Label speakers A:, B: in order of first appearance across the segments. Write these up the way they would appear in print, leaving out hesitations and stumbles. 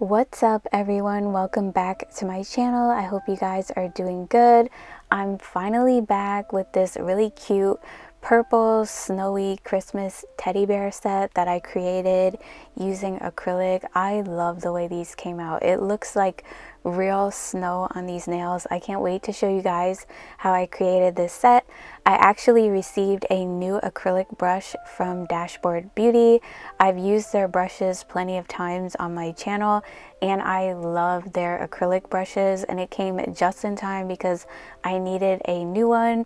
A: What's up everyone, welcome back to my channel. I hope you guys are doing good. I'm finally back with this really cute purple snowy Christmas teddy bear set that I created using acrylic. I love the way these came out. It looks like real snow on these nails. I can't wait to show you guys how I created this set. I actually received a new acrylic brush from Dashboard Beauty. I've used their brushes plenty of times on my channel and I love their acrylic brushes, and it came just in time because I needed a new one.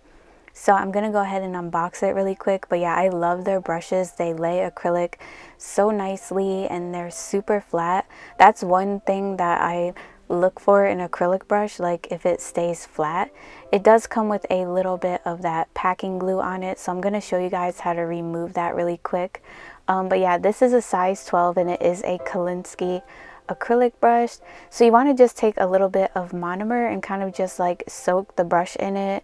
A: So I'm gonna go ahead and unbox it really quick. But yeah, I love their brushes. They lay acrylic so nicely and they're super flat. That's one thing that I look for in acrylic brush, like if it stays flat. It does come with a little bit of that packing glue on it, so I'm going to show you guys how to remove that really quick. But yeah, this is a size 12 and it is a Kolinsky acrylic brush. So you want to just take a little bit of monomer and kind of just like soak the brush in it.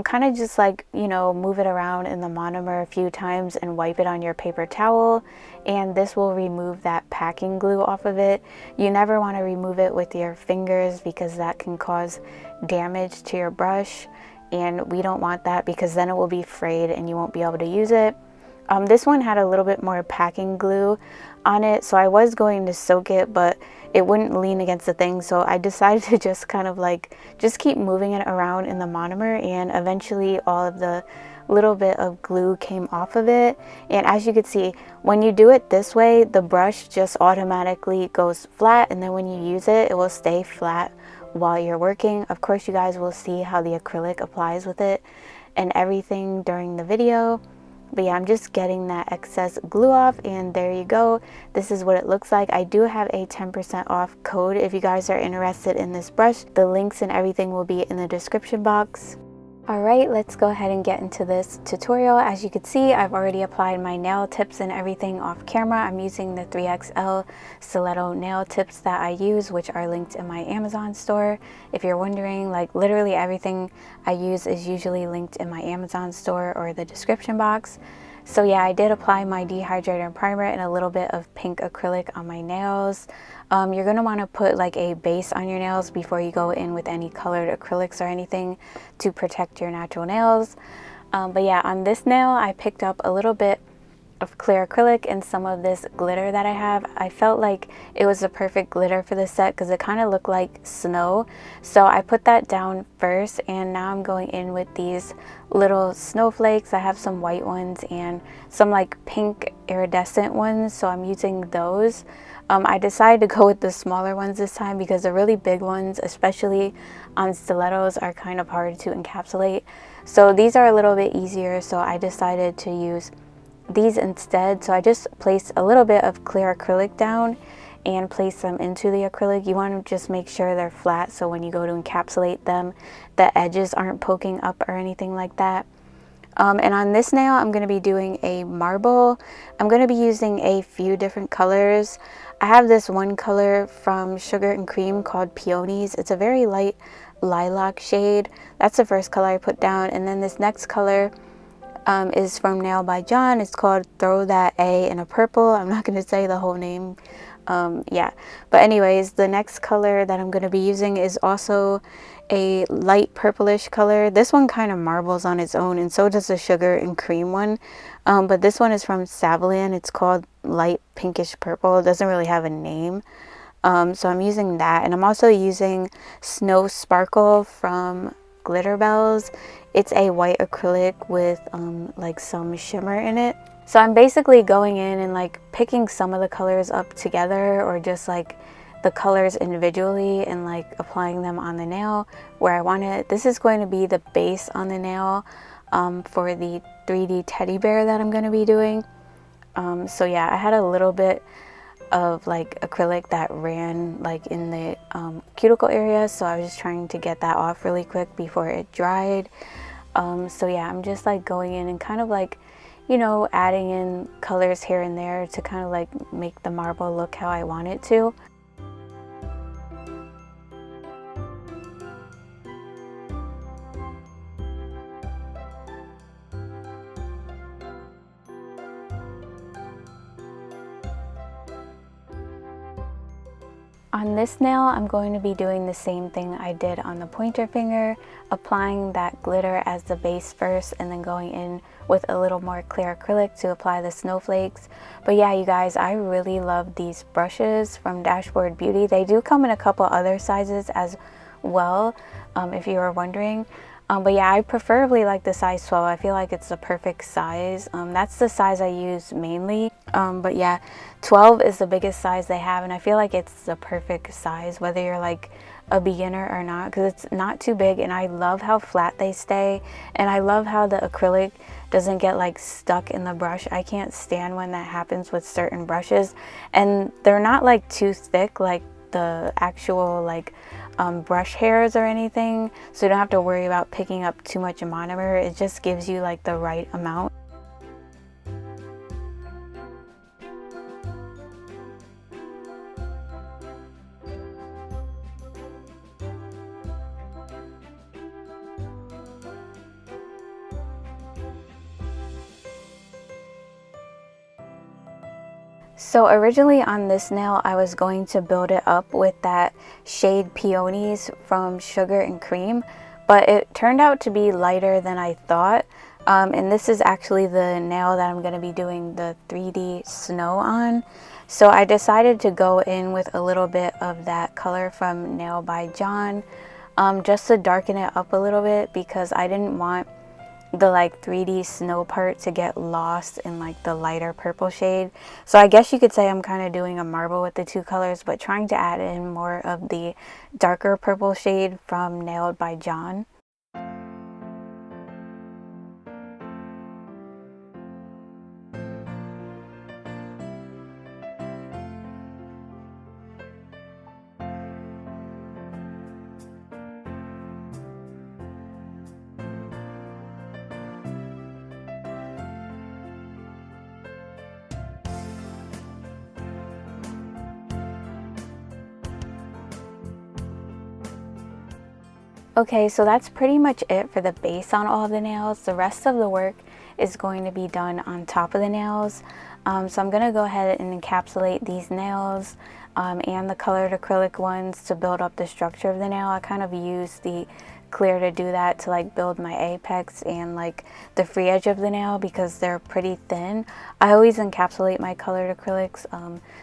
A: Kind of just like, you know, move it around in the monomer a few times and wipe it on your paper towel, and this will remove that packing glue off of it. You never want to remove it with your fingers because that can cause damage to your brush, and we don't want that because then it will be frayed and you won't be able to use it. This one had a little bit more packing glue on it, so I was going to soak it, but it wouldn't lean against the thing, so I decided to just kind of like just keep moving it around in the monomer, and eventually all of the little bit of glue came off of it. And as you can see, when you do it this way, the brush just automatically goes flat, and then when you use it, it will stay flat while you're working. Of course, you guys will see how the acrylic applies with it and everything during the video. But yeah, I'm just getting that excess glue off, and there you go. This is what it looks like. I do have a 10% off code if you guys are interested in this brush. The links and everything will be in the description box. Alright, let's go ahead and get into this tutorial. As you can see, I've already applied my nail tips and everything off camera. I'm using the 3XL stiletto nail tips that I use, which are linked in my Amazon store. If you're wondering, like literally everything I use is usually linked in my Amazon store or the description box. So yeah, I did apply my dehydrator and primer and a little bit of pink acrylic on my nails. You're going to want to put like a base on your nails before you go in with any colored acrylics or anything to protect your natural nails. But yeah, on this nail I picked up a little bit of clear acrylic and some of this glitter that I have. I felt like it was the perfect glitter for the set because it kind of looked like snow. So I put that down first, and now I'm going in with these little snowflakes. I have some white ones and some like pink iridescent ones, so I'm using those. I decided to go with the smaller ones this time because the really big ones, especially on stilettos, are kind of hard to encapsulate. So these are a little bit easier, so I decided to use these instead. So I just placed a little bit of clear acrylic down and place them into the acrylic. You want to just make sure they're flat so when you go to encapsulate them, the edges aren't poking up or anything like that. And on this nail, I'm going to be doing a marble. I'm going to be using a few different colors. I have this one color from Sugar and Cream called Peonies. It's a very light lilac shade. That's the first color I put down. And then this next color is from Nail by John. It's called Throw That A in a Purple. I'm not going to say the whole name. Yeah, but anyways, the next color that I'm going to be using is also a light purplish color. This one kind of marbles on its own, and so does the Sugar and Cream one. But this one is from Saviland. It's called light pinkish purple. It doesn't really have a name. So I'm using that, and I'm also using Snow Sparkle from Glitter Bells. It's a white acrylic with like some shimmer in it. So I'm basically going in and like picking some of the colors up together, or just like the colors individually, and like applying them on the nail where I want it. This is going to be the base on the nail for the 3D teddy bear that I'm going to be doing. So yeah, I had a little bit of like acrylic that ran like in the cuticle area, so I was just trying to get that off really quick before it dried. So yeah, I'm just like going in and kind of like, you know, adding in colors here and there to kind of like make the marble look how I want it to. On this nail, I'm going to be doing the same thing I did on the pointer finger, applying that glitter as the base first and then going in with a little more clear acrylic to apply the snowflakes. But yeah, you guys, I really love these brushes from Dashboard Beauty. They do come in a couple other sizes as well, if you were wondering. But yeah, I preferably like the size 12. I feel like it's the perfect size. That's the size I use mainly. But yeah, 12 is the biggest size they have, and I feel like it's the perfect size whether you're like a beginner or not, because it's not too big, and I love how flat they stay, and I love how the acrylic doesn't get like stuck in the brush. I can't stand when that happens with certain brushes, and they're not like too thick like the actual like brush hairs or anything, so you don't have to worry about picking up too much monomer. It just gives you like the right amount. So originally on this nail, I was going to build it up with that shade Peonies from Sugar and Cream, but it turned out to be lighter than I thought. And this is actually the nail that I'm going to be doing the 3D snow on. So I decided to go in with a little bit of that color from Nail by John, just to darken it up a little bit, because I didn't want the like 3D snow part to get lost in like the lighter purple shade. So I guess you could say I'm kind of doing a marble with the two colors, but trying to add in more of the darker purple shade from Nailed by John. Okay, so that's pretty much it for the base on all of the nails. The rest of the work is going to be done on top of the nails. So I'm going to go ahead and encapsulate these nails and the colored acrylic ones to build up the structure of the nail. I kind of use the clear to do that, to like build my apex and like the free edge of the nail, because they're pretty thin. I always encapsulate my colored acrylics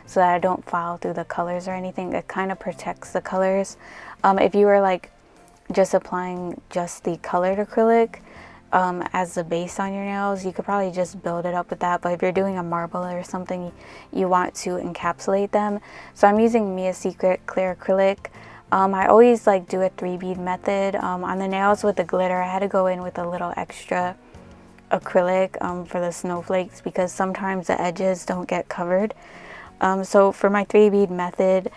A: so that I don't file through the colors or anything. It kind of protects the colors. If you were like just applying just the colored acrylic as the base on your nails, you could probably just build it up with that. But if you're doing a marble or something, you want to encapsulate them. So I'm using Mia Secret clear acrylic. I always like do a 3-bead method. On the nails with the glitter, I had to go in with a little extra acrylic for the snowflakes, because sometimes the edges don't get covered. So for my 3-bead method,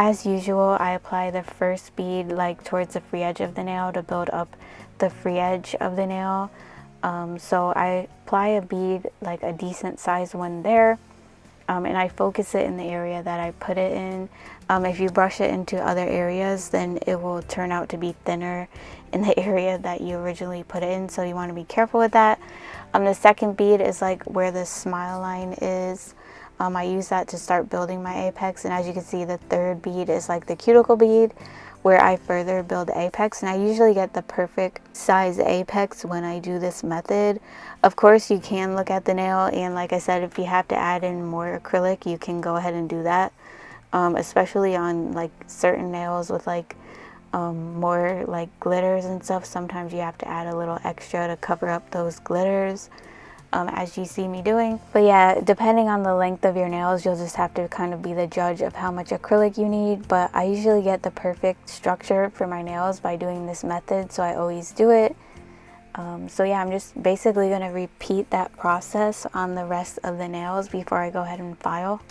A: as usual, I apply the first bead like towards the free edge of the nail to build up the free edge of the nail. So I apply a bead, like a decent sized one there, and I focus it in the area that I put it in. If you brush it into other areas, then it will turn out to be thinner in the area that you originally put it in, so you want to be careful with that. The second bead is like where the smile line is. I use that to start building my apex, and as you can see, the third bead is like the cuticle bead where I further build the apex, and I usually get the perfect size apex when I do this method. Of course, you can look at the nail, and like I said, if you have to add in more acrylic, you can go ahead and do that, especially on like certain nails with like more like glitters and stuff. Sometimes you have to add a little extra to cover up those glitters, as you see me doing. But yeah, depending on the length of your nails, you'll just have to kind of be the judge of how much acrylic you need. But I usually get the perfect structure for my nails by doing this method, so I always do it. So yeah, I'm just basically going to repeat that process on the rest of the nails before I go ahead and file.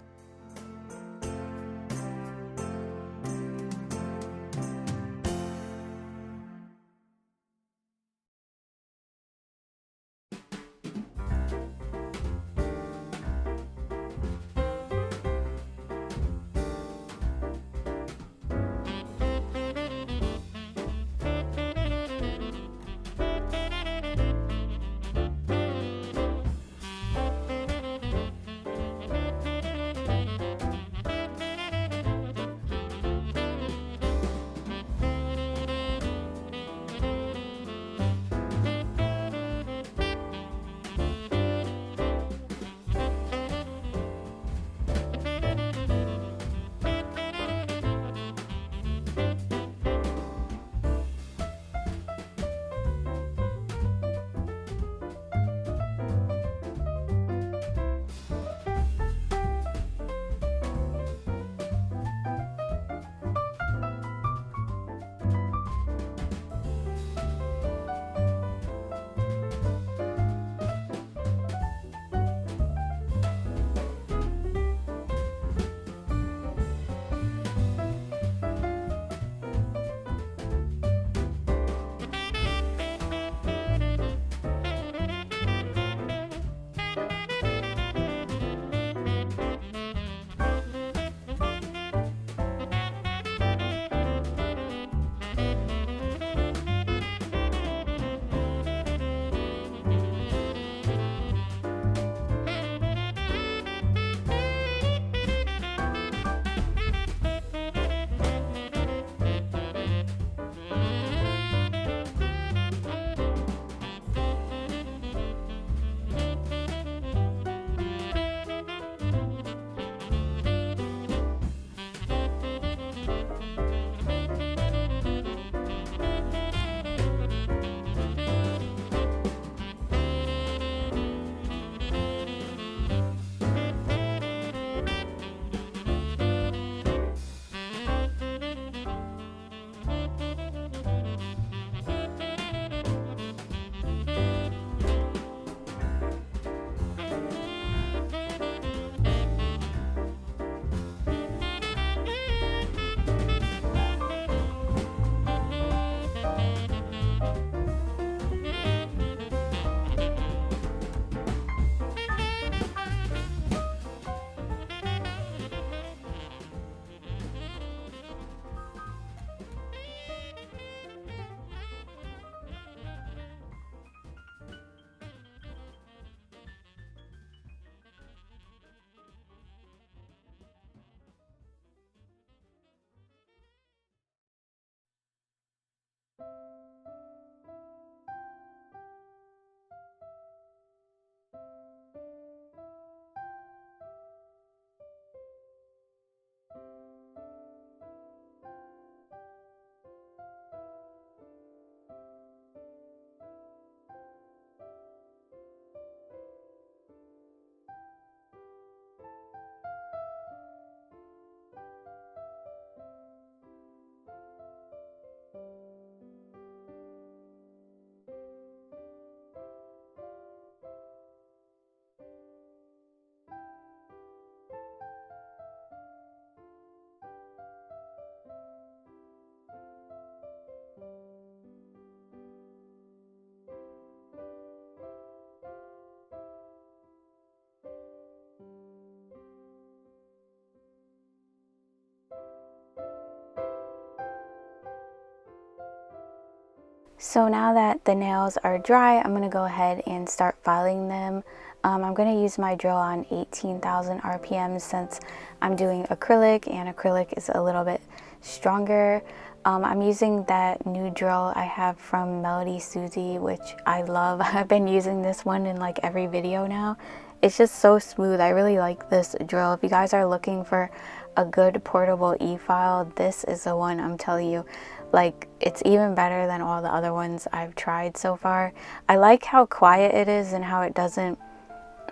A: So now that the nails are dry, I'm going to go ahead and start filing them. I'm going to use my drill on 18,000 RPM since I'm doing acrylic, and acrylic is a little bit stronger. I'm using that new drill I have from Melody Susie, which I love. I've been using this one in like every video now. It's just so smooth. I really like this drill. If you guys are looking for a good portable e-file, this is the one. I'm telling you, like, it's even better than all the other ones I've tried so far. I like how quiet it is and how it doesn't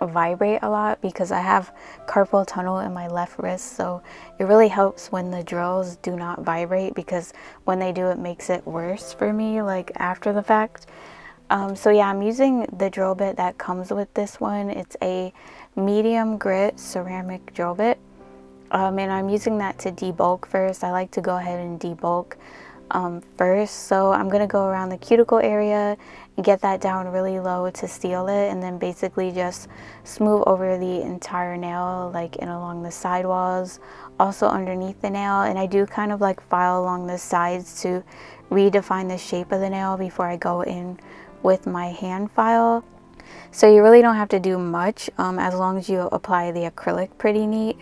A: vibrate a lot, because I have carpal tunnel in my left wrist, so it really helps when the drills do not vibrate, because when they do, it makes it worse for me, like after the fact. So yeah, I'm using the drill bit that comes with this one. It's a medium grit ceramic drill bit, and I'm using that to debulk first. I like to go ahead and debulk first. So I'm going to go around the cuticle area and get that down really low to seal it, and then basically just smooth over the entire nail, like in along the sidewalls, also underneath the nail. And I do kind of like file along the sides to redefine the shape of the nail before I go in with my hand file. So you really don't have to do much as long as you apply the acrylic pretty neat.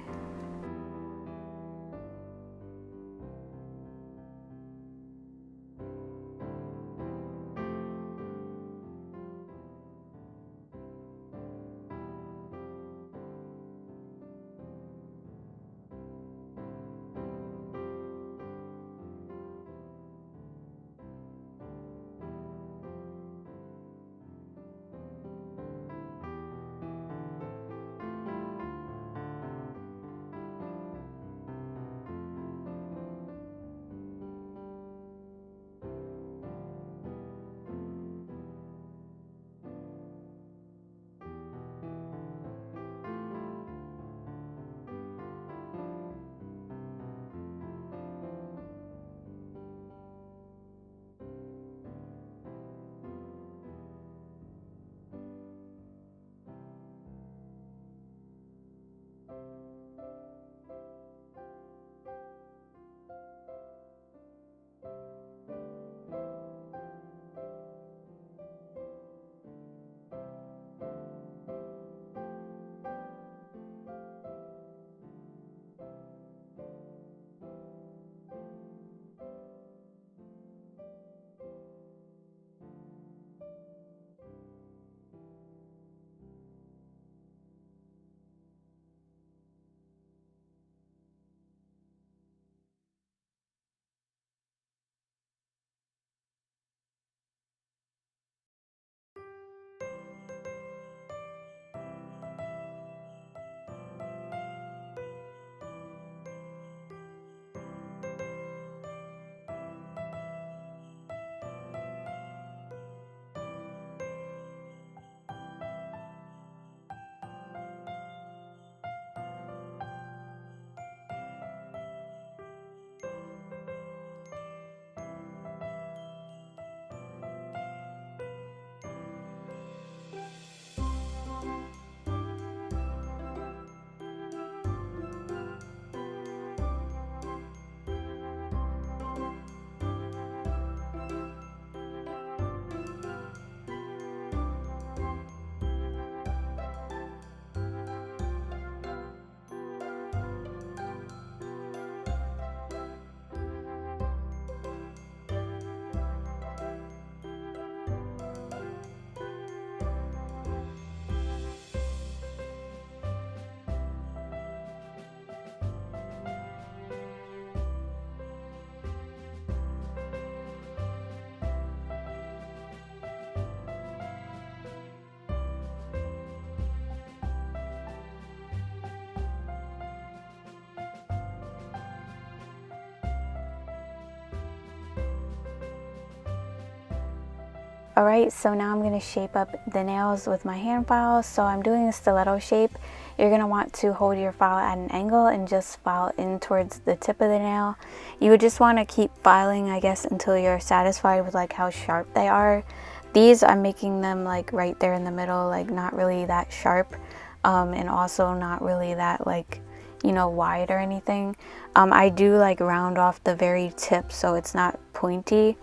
A: Alright, so now I'm going to shape up the nails with my hand file. So I'm doing a stiletto shape. You're going to want to hold your file at an angle and just file in towards the tip of the nail. You would just want to keep filing, I guess, until you're satisfied with like how sharp they are. These, I'm making them like right there in the middle, like not really that sharp, and also not really that like, you know, wide or anything. I do like round off the very tip so it's not pointy.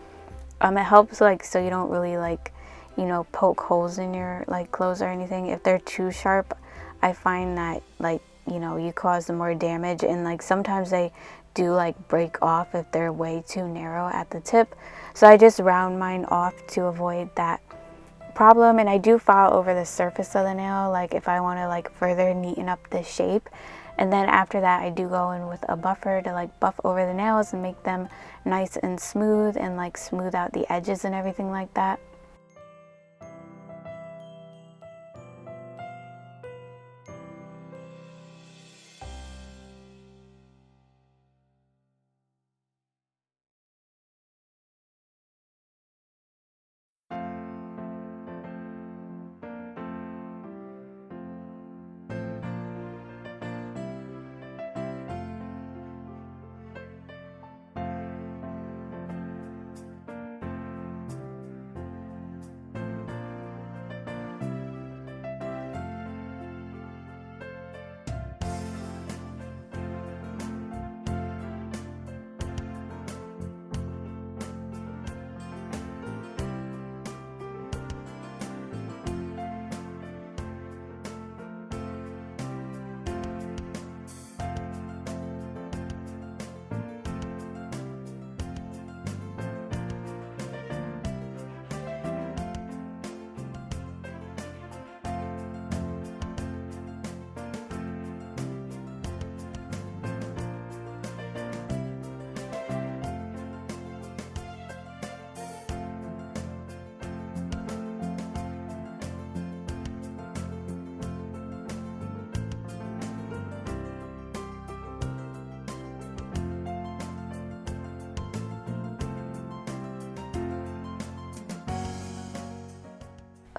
A: It helps like so you don't really like, you know, poke holes in your like clothes or anything. If they're too sharp, I find that like, you know, you cause more damage, and like sometimes they do like break off if they're way too narrow at the tip. So I just round mine off to avoid that problem. And I do file over the surface of the nail, like if I want to like further neaten up the shape. And then after that I do go in with a buffer to like buff over the nails and make them nice and smooth, and like smooth out the edges and everything like that.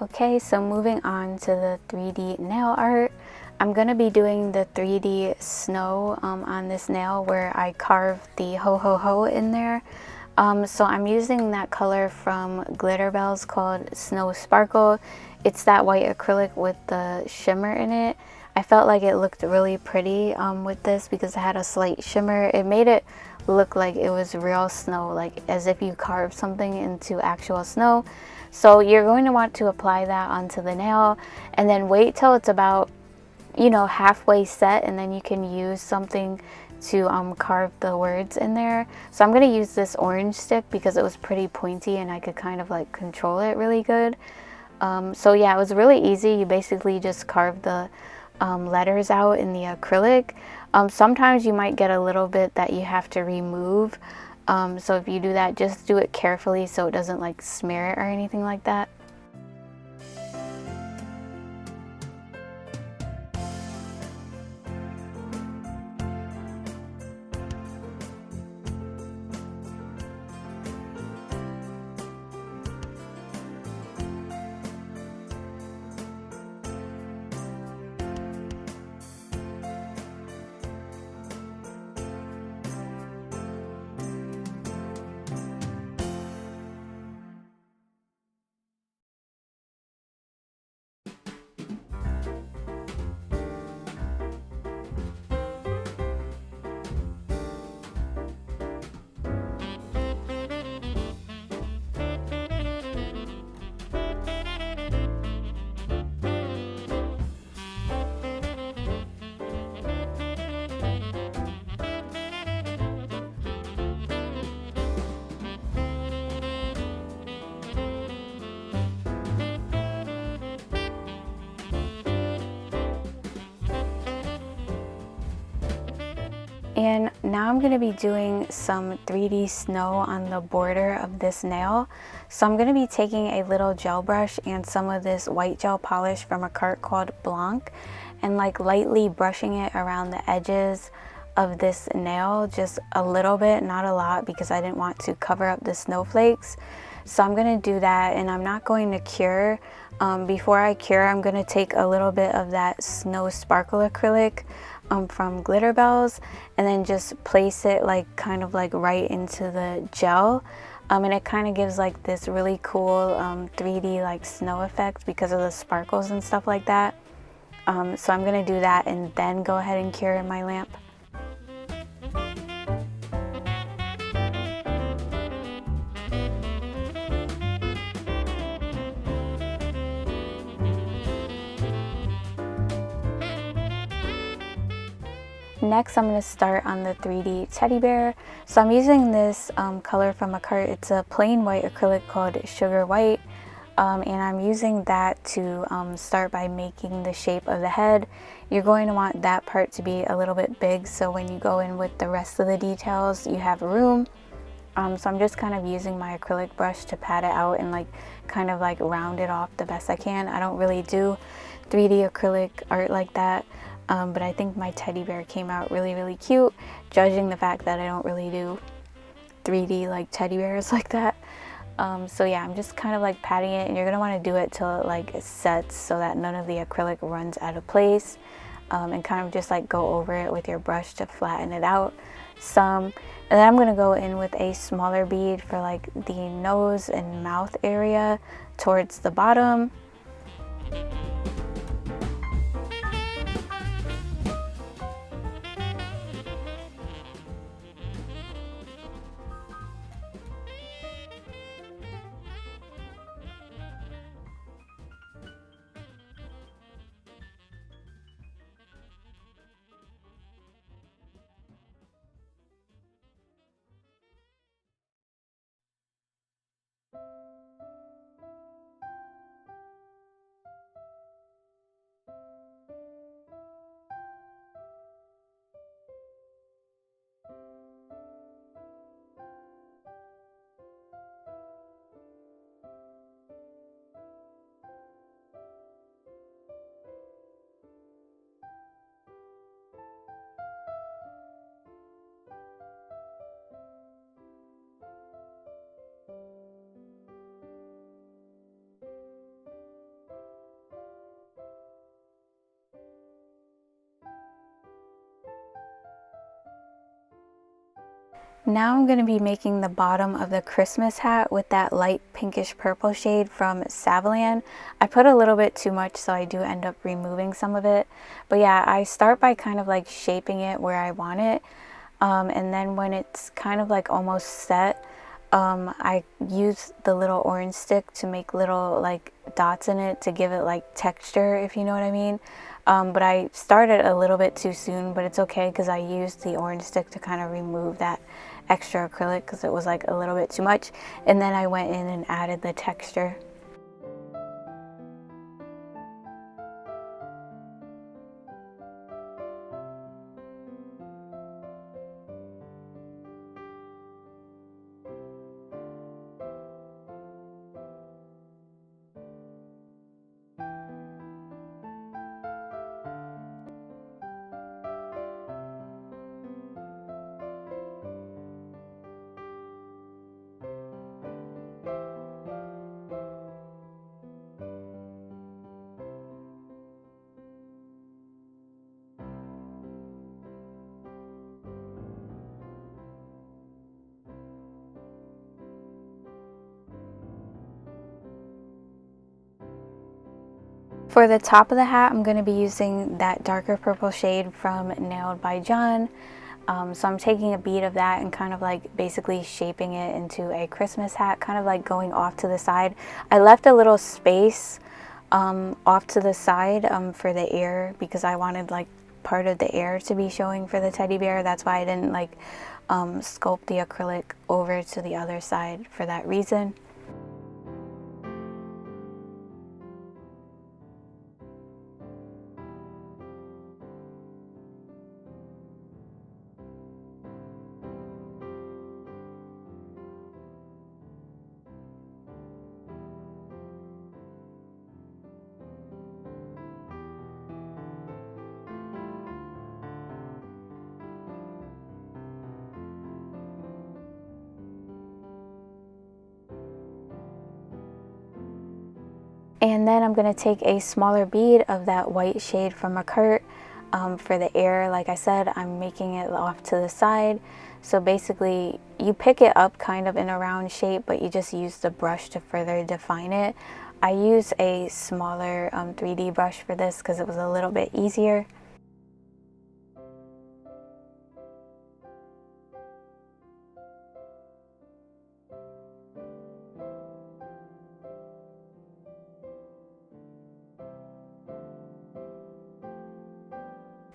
A: Okay, so moving on to the 3D nail art. I'm going to be doing the 3D snow on this nail, where I carved the ho ho ho in there. So I'm using that color from Glitter Bells called Snow Sparkle. It's that white acrylic with the shimmer in it. I felt like it looked really pretty with this because it had a slight shimmer. It made it look like it was real snow, like as if you carved something into actual snow. So you're going to want to apply that onto the nail and then wait till it's about, you know, halfway set, and then you can use something to carve the words in there. So I'm going to use this orange stick because it was pretty pointy and I could kind of like control it really good. So yeah, it was really easy. You basically just carve the letters out in the acrylic. Sometimes you might get a little bit that you have to remove. So if you do that, just do it carefully so it doesn't like smear it or anything like that. And now I'm going to be doing some 3D snow on the border of this nail. So I'm going to be taking a little gel brush and some of this white gel polish from a cart called Blanc, and like lightly brushing it around the edges of this nail, just a little bit, not a lot, because I didn't want to cover up the snowflakes. So I'm going to do that, and I'm not going to cure. Before I cure, I'm going to take a little bit of that Snow Sparkle acrylic from Glitter Bells, and then just place it like kind of like right into the gel, and it kind of gives like this really cool 3D like snow effect because of the sparkles and stuff like that. So I'm going to do that and then go ahead and cure in my lamp. Next, I'm going to start on the 3D teddy bear. So I'm using this color from a cart. It's a plain white acrylic called Sugar White. And I'm using that to start by making the shape of the head. You're going to want that part to be a little bit big, so when you go in with the rest of the details, you have room. So I'm just kind of using my acrylic brush to pat it out and like kind of like round it off the best I can. I don't really do 3D acrylic art like that. But I think my teddy bear came out really cute, judging the fact that I don't really do 3D like teddy bears like that. So yeah, I'm just kind of like patting it, and you're gonna want to do it till it like sets so that none of the acrylic runs out of place, and kind of just like go over it with your brush to flatten it out some. And then I'm gonna go in with a smaller bead for like the nose and mouth area towards the bottom. Now I'm going to be making the bottom of the Christmas hat with that light pinkish purple shade from Saviland. I put a little bit too much, so I do end up removing some of it. But yeah, I start by kind of like shaping it where I want it. And then when it's kind of like almost set, I use the little orange stick to make little like dots in it to give it like texture, if you know what I mean. But I started a little bit too soon, but it's okay because I used the orange stick to kind of remove that extra acrylic because it was like a little bit too much, and then I went in and added the texture. For the top of the hat, I'm going to be using that darker purple shade from Nailed by John. So I'm taking a bead of that and kind of like basically shaping it into a Christmas hat, kind of like going off to the side. I left a little space off to the side for the ear because I wanted like part of the ear to be showing for the teddy bear. That's why I didn't like sculpt the acrylic over to the other side for that reason. And then I'm going to take a smaller bead of that white shade from a cart for the ear. Like I said, I'm making it off to the side. So basically, you pick it up kind of in a round shape, but you just use the brush to further define it. I use a smaller 3D brush for this because it was a little bit easier.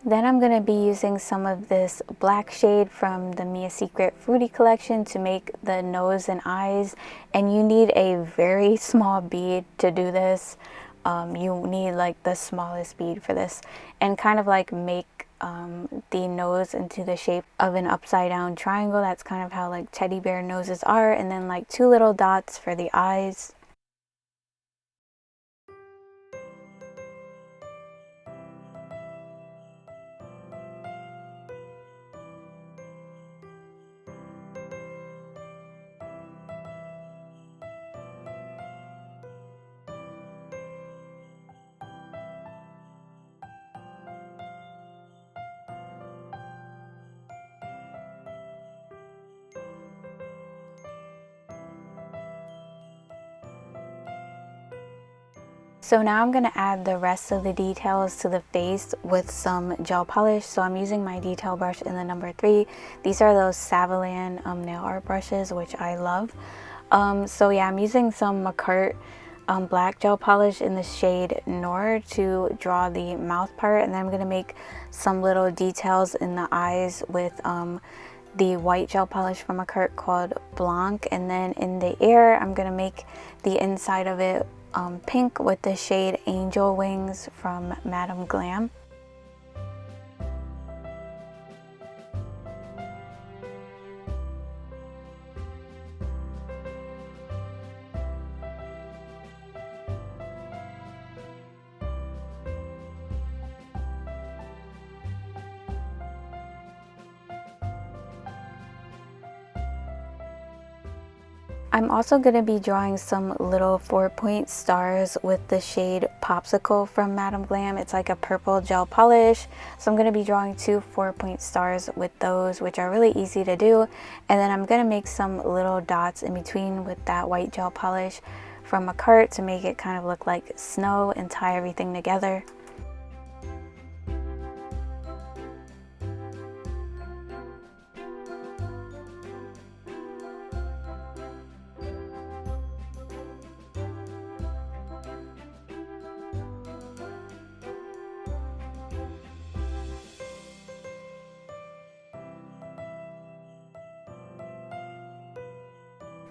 A: Then I'm going to be using some of this black shade from the Mia Secret Fruity collection to make the nose and eyes. And you need a very small bead to do this. You need like the smallest bead for this, and kind of like make the nose into the shape of an upside down triangle. That's kind of how like teddy bear noses are. And then like 2 little dots for the eyes. So now I'm going to add the rest of the details to the face with some gel polish. So I'm using my detail brush in the number 3. These are those Saviland nail art brushes, which I love. So yeah, I'm using some McCart black gel polish in the shade Noir to draw the mouth part. And then I'm going to make some little details in the eyes with the white gel polish from McCart called Blanc. And then in the ear, I'm going to make the inside of it pink with the shade Angel Wings from Madame Glam. I'm also going to be drawing some little 4-point stars with the shade Popsicle from Madame Glam. It's like a purple gel polish. So I'm going to be drawing 2 4-point stars with those, which are really easy to do. And then I'm going to make some little dots in between with that white gel polish from McCart to make it kind of look like snow and tie everything together.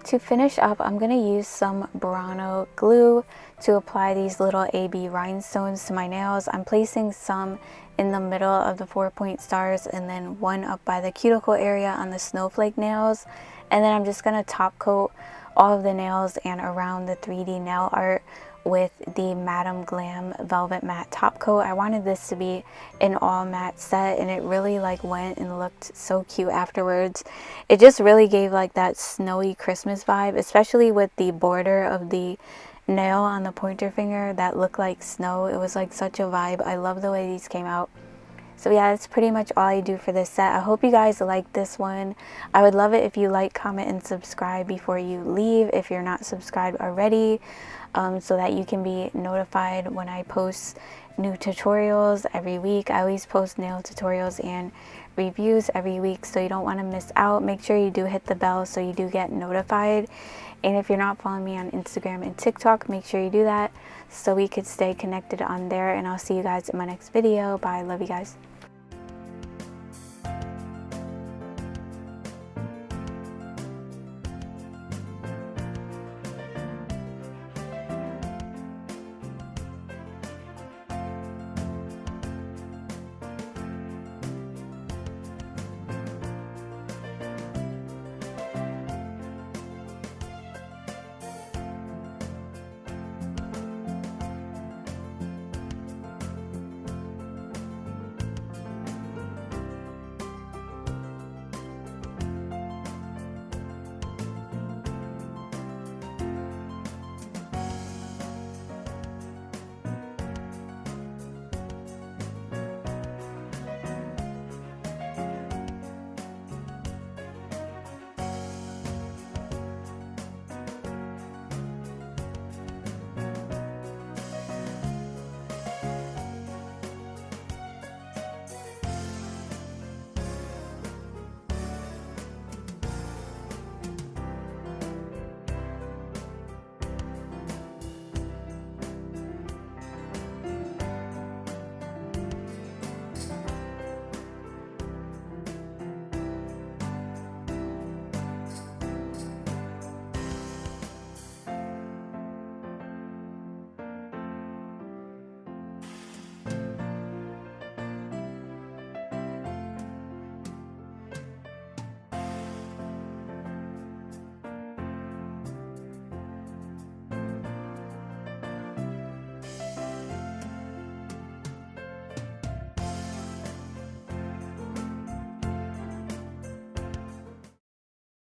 A: To finish up, I'm going to use some Burano glue to apply these little AB rhinestones to my nails. I'm placing some in the middle of the 4-point stars and then one up by the cuticle area on the snowflake nails. And then I'm just going to top coat all of the nails and around the 3D nail art with the Madame Glam Velvet Matte Top Coat. I wanted this to be an all matte set, and it really like went and looked so cute afterwards. It just really gave like that snowy Christmas vibe, especially with the border of the nail on the pointer finger that looked like snow. It was like such a vibe. I love the way these came out. So yeah, that's pretty much all I do for this set. I hope you guys like this one. I would love it if you like, comment, and subscribe before you leave if you're not subscribed already, so that you can be notified when I post new tutorials every week. I always post nail tutorials and reviews every week, so you don't want to miss out. Make sure you do hit the bell so you do get notified. And if you're not following me on Instagram and TikTok, make sure you do that so we could stay connected on there. And I'll see you guys in my next video. Bye. Love you guys.